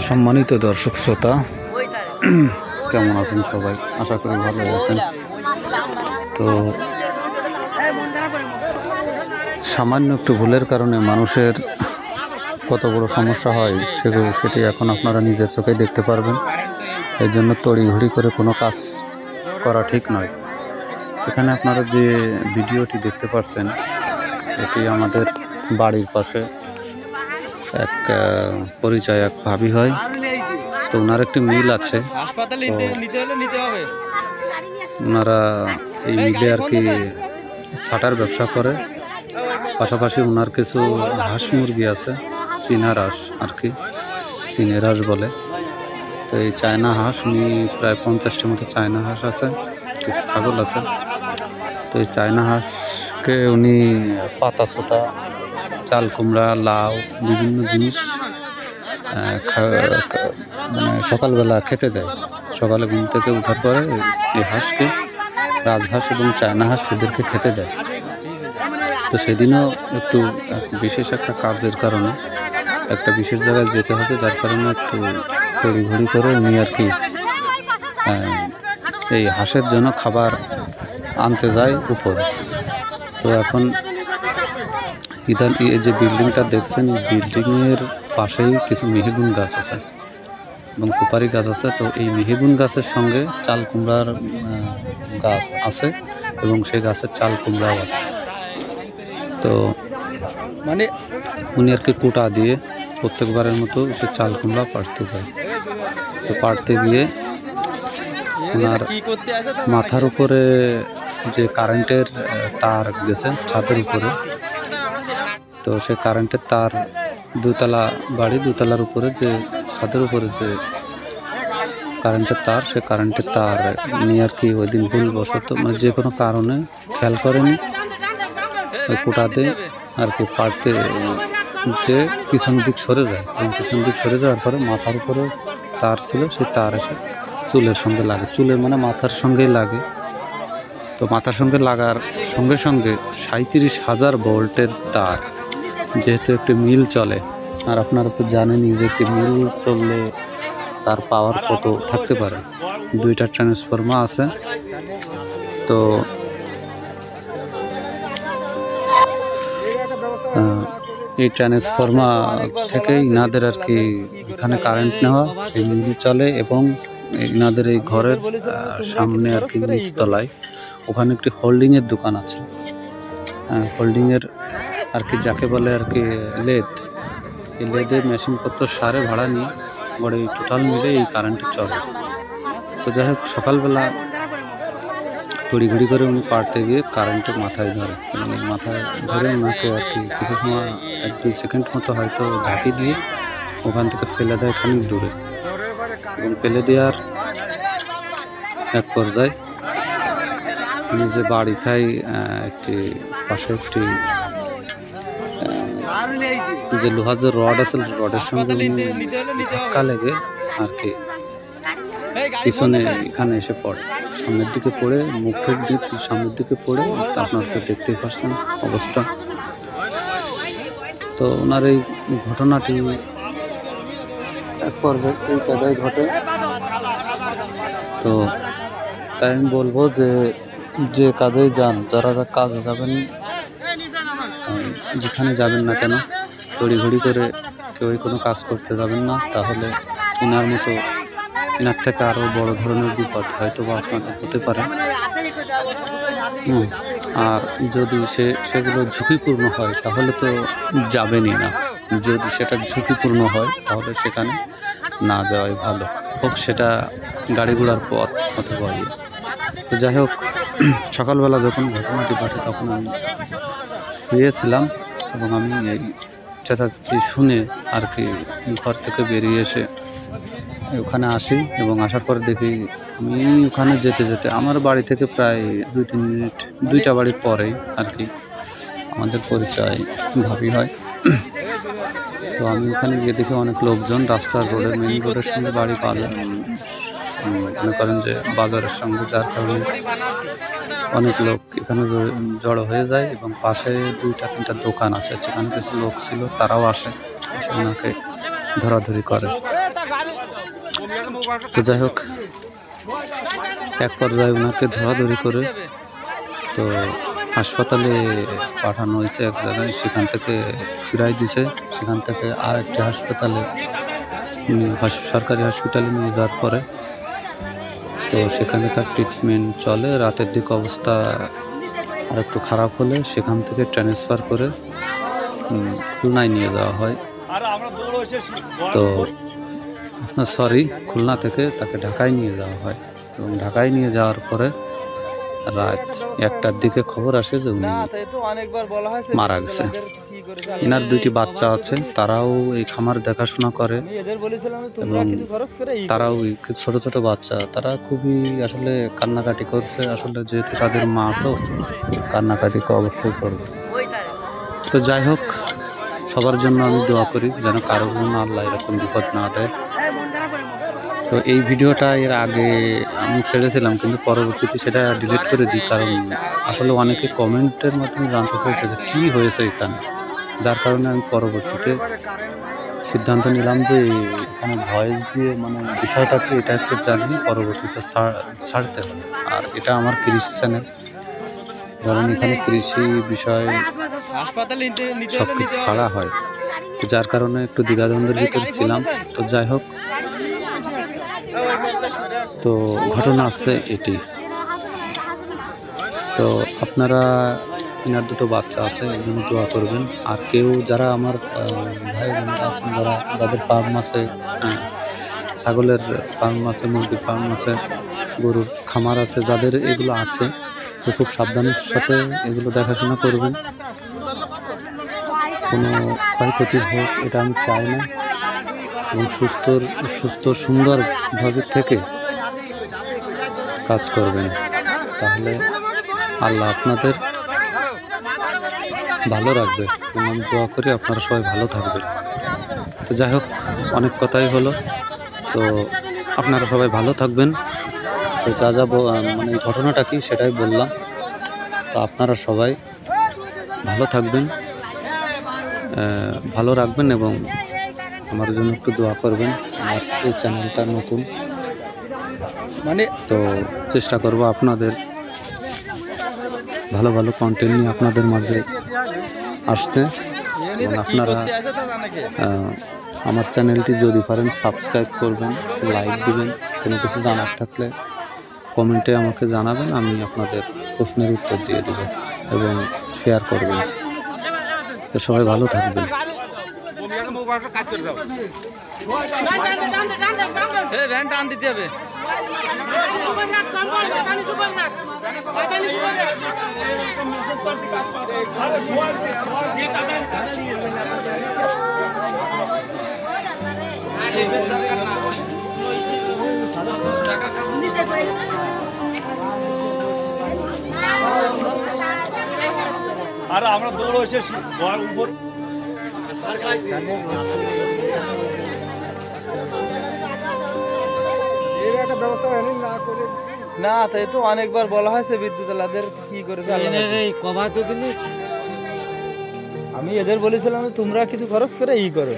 সম্মানিত দর্শক শ্রোতা, কেমন আছেন সবাই? আশা করি ভালো আছেন। তো সামান্য একটু ভুলের কারণে মানুষের কত বড় সমস্যা হয় সেটি এখন আপনারা নিজের চোখে দেখতে পারবেন। এর জন্য তড়িঘড়ি করে কোনো কাজ করা ঠিক নয়। এখানে আপনারা যে ভিডিওটি দেখতে পাচ্ছেন এটি আমাদের বাড়ির পাশে এক পরিচয় এক ভাবি হয়। তো ওনার একটি মিল আছে, ওনারা এই মিলে আর কি ছাটার ব্যবসা করে। পাশাপাশি ওনার কিছু হাঁস মুরগি আছে, চীনা হাঁস আর কি, চীনের হাঁস বলে। তো এই চায়না হাঁস উনি প্রায় 50টির মতো চায়না হাঁস আছে, কিছু ছাগল আছে। তো এই চায়না হাঁসকে উনি পাতা সোতা, চাল কুমড়া, লাউ, বিভিন্ন জিনিস মানে সকালবেলা খেতে দেয়। সকালে ঘুম থেকে ওঠার পরে এই হাঁসকে, রাজহাঁস এবং চায়না হাঁস এদেরকে খেতে দেয়। তো সেদিনও একটু বিশেষ একটা কাজের কারণে একটা বিশেষ জায়গায় যেতে হবে, যার কারণে একটু তড়িঘড়ি করে উনি আর কি এই হাঁসের জন্য খাবার আনতে যায় উপরে। তো এখন এই যে বিল্ডিংটা দেখছেন, এই বিল্ডিংয়ের পাশেই কিছু মেহগুন গাছ আছে এবং সুপারি গাছ আছে। তো এই মেহগুন গাছের সঙ্গে চাল কুমড়ার গাছ আছে এবং সেই গাছের চাল কুমড়াও আছে। তো মানে উনি আর কি কোটা দিয়ে প্রত্যেকবারের মতো সে চাল কুমড়া পাড়তে যায়। তো পাড়তে গিয়ে ওনার মাথার উপরে যে কারেন্টের তার গেছে ছাদের উপরে, তো সে কারেন্টের তার, দুতলা বাড়ি, দুতলার উপরে যে ছাদের উপরে যে কারেন্টের তার, সে কারেন্টের তার নিয়ে আর কি ওই দিন ভুলবশত মানে যে কোনো কারণে খেয়াল করেনি, ওই কোটাতে আর কি পাড়তে যে পিছন দিক সরে যায় এবং পিছন দিক সরে যাওয়ার পরে মাথার উপরে তার ছিল, সেই তার এসে চুলের সঙ্গে লাগে, চুলের মানে মাথার সঙ্গেই লাগে। তো মাথার সঙ্গে লাগার সঙ্গে সঙ্গে 37,000 ভোল্টের তার, যেহেতু একটি মিল চলে, আর আপনারা তো জানেনই যে একটি মিল চললে তার পাওয়ার কত থাকতে পারে। 2টা ট্রান্সফরমার আছে। তো এই ট্রান্সফরমার থেকে ইনাদের আর কি এখানে কারেন্ট নেওয়া, সেই মিল চলে এবং ইনাদের এই ঘরের সামনে আর কি নিচতলায় ওখানে একটি হোল্ডিংয়ের দোকান আছে। হোল্ডিংয়ের আর কি যাকে বলে আর কি লেদ, এই লেদের মেশিনপত্র সারে ভাড়া নিয়ে বড় টোটাল মিলে এই কারেন্টে চলে। তো যাই হোক, সকালবেলা তড়িঘড়ি করে উনি পাড়তে গিয়ে কারেন্টে মাথায় ধরে, মাথায় ধরে ওনাকে আর কি কিছু সময় 1-2 সেকেন্ড মতো হয়তো ঝাঁকি দিয়ে ওখান থেকে ফেলে দেয় খানিক দূরে, এবং ফেলে দেওয়ার এক পর্যায়ে উনি যে বাড়ি খাই একটি পাশে একটি যে লোহার যে রড আছে, রডের সঙ্গে ধাক্কা লেগে আর কি পিছনে এখানে এসে পড়ে, সামনের দিকে পড়ে, মুখের দিক সামনের দিকে পড়ে। আপনারা তো দেখতেই পাচ্ছেন অবস্থা। তো ওনার এই ঘটনাটি এক পর্যায়ে এই জায়গায় ঘটে। তো তাই আমি বলবো যে কাজেই যান, যারা কাজে যাবেন, যেখানে যাবেন না কেন, তড়িঘড়ি করে কেউই কোনো কাজ করতে যাবেন না, তাহলে এনার থেকে আরও বড় ধরনের বিপদ হয়তো বা আপনাদের হতে পারে। আর যদি সেগুলো ঝুঁকিপূর্ণ হয় তাহলে তো যাবেনই না। যদি সেটা ঝুঁকিপূর্ণ হয় তাহলে সেখানে না যাওয়াই ভালো, হোক সেটা গাড়ি ঘোড়ার পথ অথবা ইয়ে। তো যাই হোক, সকালবেলা যখন ঘটনাটি ঘটে তখন আমি শুয়েছিলাম এবং আমি এই চেঁচাচেঁচি শুনে আর কি ঘর থেকে বেরিয়ে এসে ওখানে আসি, এবং আসার পর দেখি আমি ওখানে যেতে যেতে আমার বাড়ি থেকে প্রায় 2-3 মিনিট, 2টা বাড়ির পরেই আর কি আমাদের পরিচয় ভাবি হয়। তো আমি ওখানে গিয়ে দেখি অনেক লোকজন রাস্তার রোডের মেইন রোডের সঙ্গে বাড়ি, বাজার মনে করেন যে বাজারের সঙ্গে, যার কারণে অনেক লোক এখানে জড়ো হয়ে যায় এবং পাশে 2-3টা দোকান আছে, সেখানে কিছু লোক ছিল, তারাও আসে, ওনাকে ধরাধরি করে। তো যাই হোক, এক পর্যায়ে ওনাকে ধরাধরি করে তো হাসপাতালে পাঠানো হয়েছে এক জায়গায়, সেখান থেকে ফিরাই দিছে। সেখান থেকে আর একটি হাসপাতালে, সরকারি হসপিটালে নিয়ে যাওয়ার পরে তো সেখানে তার ট্রিটমেন্ট চলে। রাতের দিকে অবস্থা আর একটু খারাপ হলে সেখান থেকে ট্রান্সফার করে খুলনায় নিয়ে যাওয়া হয়। তো সরি, খুলনা থেকে তাকে ঢাকায় নিয়ে যাওয়া হয় এবং ঢাকায় নিয়ে যাওয়ার পরে রাত 1টার দিকে খবর আসে যে উনি মারা গেছে। এনার 2টি বাচ্চা আছে, তারাও এই খামার দেখাশোনা করে এবং তারাও ছোট ছোট বাচ্চা, তারা খুবই আসলে কান্নাকাটি করছে। আসলে যেহেতু তাদের মা, তো কান্নাকাটি তো অবশ্যই করবে। তো যাই হোক, সবার জন্য আমি দোয়া করি যেন কারোর জন্য আল্লাহ এরকম বিপদ না দেয়। তো এই ভিডিওটা এর আগে আমি ছেড়েছিলাম, কিন্তু পরবর্তীতে সেটা ডিলিট করে দিই, কারণ আসলে অনেকে কমেন্টের মাধ্যমে জানতে চাইছে যে কী হয়েছে এখানে, যার কারণে আমি পরবর্তীতে সিদ্ধান্ত নিলাম যে এখানে ভয়েস দিয়ে মানে বিষয়টাকে এটা একটু জানিয়ে পরবর্তীতে ছাড়তে হবে। আর এটা আমার কৃষি চ্যানেল, কারণ এখানে কৃষি বিষয়ে সব কিছু ছাড়া হয়, তো যার কারণে একটু দ্বিধাদ্বন্দ্বের ভিতরে ছিলাম। তো যাই হোক, তো ঘটনা আছে এটি। তো আপনারা, এনার 2টো বাচ্চা আছে, এই জন্য দোয়া করবেন। আর কেউ যারা আমার ভাই বোনেরা আছেন, যাদের ফার্ম আছে, ছাগলের ফার্ম আছে, মুরগির ফার্ম আছে, গরুর খামার আছে, যাদের এগুলো আছে, তো খুব সাবধানের সাথে এগুলো দেখাশোনা করবেন। কোনো ক্ষয়ক্ষতি হোক এটা আমি চাই না, এবং সুস্থ সুন্দরভাবে থেকে কাজ করবেন, তাহলে আল্লাহ আপনাদের ভালো রাখবে। এবং আমি দোয়া করি আপনারা সবাই ভালো থাকবেন। তো যাই হোক, অনেক কথাই হলো, তো আপনারা সবাই ভালো থাকবেন। তো যা মানে এই ঘটনাটা কি সেটাই বললাম। তো আপনারা সবাই ভালো থাকবেন, ভালো রাখবেন এবং আমার জন্য একটু দোয়া করবেন। আমার এই চ্যানেলটা নতুন, তো চেষ্টা করব আপনাদের ভালো ভালো কন্টেন্ট নিয়ে আপনাদের মাঝে আসতে। এবং আপনারা আমার চ্যানেলটি যদি পারেন সাবস্ক্রাইব করবেন, লাইক দিবেন, কোনো কিছু জানার থাকলে কমেন্টে আমাকে জানাবেন, আমি আপনাদের প্রশ্নের উত্তর দিয়ে দেব এবং শেয়ার করবেন। তো সবাই ভালো থাকবেন। দিতে হবে। আর আমরা দৌড় এসে উপর না, তাই তো অনেকবার বলা হয়েছে বিদ্যুৎলাদের কি করেছে। আমি এদের বলেছিলাম তোমরা কিছু খরচ করে করো।